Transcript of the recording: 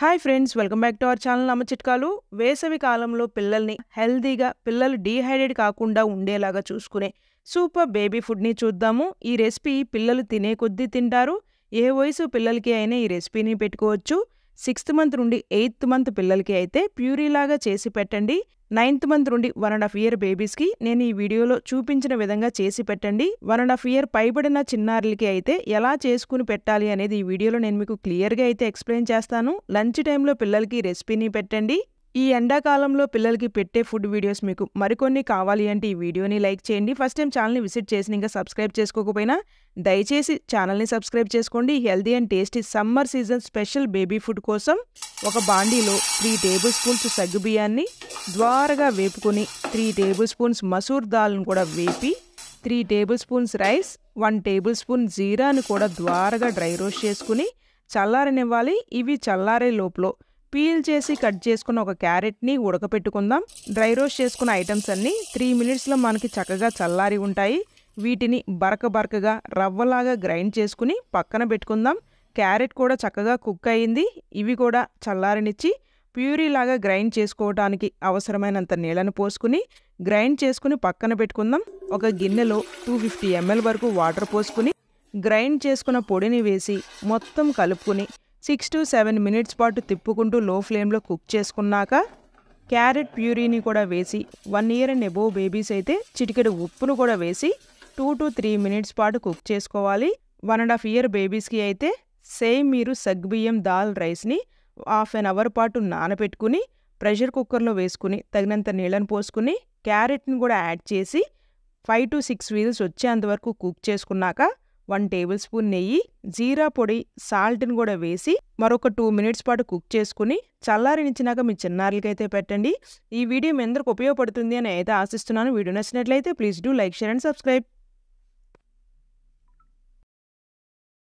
Hi friends, welcome back to our channel అమ్మ చిట్కాలు. వేసవి కాలంలో పిల్లల్ని హెల్తీగా, పిల్లలు డీహైడ్రేట్ కాకుండా ఉండేలాగా చూసుకునే సూపర్ బేబీ ఫుడ్ని చూద్దాము. ఈ రెసిపీ పిల్లలు తినే కొద్దీ తింటారు. ఏ వయసు పిల్లలకి అయినా ఈ రెసిపీని పెట్టుకోవచ్చు. 6th మంత్ నుండి 8th మంత్ పిల్లలకి అయితే ప్యూరీలాగా చేసి పెట్టండి. 9th మంత్ నుండి 1.5 ఇయర్ బేబీస్కి నేను ఈ వీడియోలో చూపించిన విధంగా చేసి పెట్టండి. 1.5 ఇయర్ పైబడిన చిన్నారులకి అయితే ఎలా చేసుకుని పెట్టాలి అనేది ఈ వీడియోలో నేను మీకు క్లియర్గా అయితే ఎక్స్ప్లెయిన్ చేస్తాను. లంచ్ టైంలో పిల్లలకి ఈ రెసిపీని పెట్టండి. ఈ ఎండాకాలంలో పిల్లలకి పెట్టే ఫుడ్ వీడియోస్ మీకు మరికొన్ని కావాలి అంటే ఈ వీడియోని లైక్ చేయండి. ఫస్ట్ టైం ఛానల్ని విజిట్ చేసి ఇంకా సబ్స్క్రైబ్ చేసుకోకపోయినా దయచేసి ఛానల్ని సబ్స్క్రైబ్ చేసుకోండి. Healthy and tasty summer season special baby food కోసం ఒక బాండీలో 3 టేబుల్ స్పూన్స్ సగ్గుబియ్యాన్ని ద్వారగా వేపుకొని 3 టేబుల్ స్పూన్స్ మసూర్ దాల్ను కూడా వేపి 3 tablespoons rice, 1 tablespoon జీరాను కూడా ద్వారగా డ్రై రోస్ట్ చేసుకుని చల్లారనివ్వాలి. ఇవి చల్లారే లోపల పీల్ చేసి కట్ చేసుకున్న ఒక క్యారెట్ని ఉడకపెట్టుకుందాం. డ్రై రోస్ట్ చేసుకున్న ఐటమ్స్ అన్నీ 3 మినిట్స్లో మనకి చక్కగా చల్లారి ఉంటాయి. వీటిని బరకగా రవ్వలాగా గ్రైండ్ చేసుకుని పక్కన పెట్టుకుందాం. క్యారెట్ కూడా చక్కగా కుక్ అయ్యింది. ఇవి కూడా చల్లారనిచ్చి ప్యూరీలాగా గ్రైండ్ చేసుకోవడానికి అవసరమైనంత నీళ్ళను పోసుకుని గ్రైండ్ చేసుకుని పక్కన పెట్టుకుందాం. ఒక గిన్నెలో 250 ml వరకు వాటర్ పోసుకుని గ్రైండ్ చేసుకున్న పొడిని వేసి మొత్తం కలుపుకుని 6 to 7 మినిట్స్ పాటు తిప్పుకుంటూ లో ఫ్లేమ్లో కుక్ చేసుకున్నాక క్యారెట్ ప్యూరీని కూడా వేసి 1 ఇయర్ అండ్ అబోవ్ బేబీస్ అయితే చిటికెడు ఉప్పును కూడా వేసి 2 to 3 మినిట్స్ పాటు కుక్ చేసుకోవాలి. 1.5 ఇయర్ బేబీస్కి అయితే సేమ్ మీరు సగ్గుబియ్యం దాల్ రైస్ని ½ an hour పాటు నానబెట్టుకుని ప్రెషర్ కుక్కర్లో వేసుకుని తగినంత నీళ్ళని పోసుకుని క్యారెట్ని కూడా యాడ్ చేసి 5 to 6 విజిల్స్ వచ్చేంత వరకు కుక్ చేసుకున్నాక 1 టేబుల్ స్పూన్ నెయ్యి, జీరా పొడి, సాల్ట్ని కూడా వేసి మరొక 2 మినిట్స్ పాటు కుక్ చేసుకుని చల్లారనిచ్చినాక మీ చిన్నారులకైతే పెట్టండి. ఈ వీడియో మీ అందరికి ఉపయోగపడుతుంది అని అయితే ఆశిస్తున్నాను. వీడియో నచ్చినట్లయితే please do like, share and subscribe.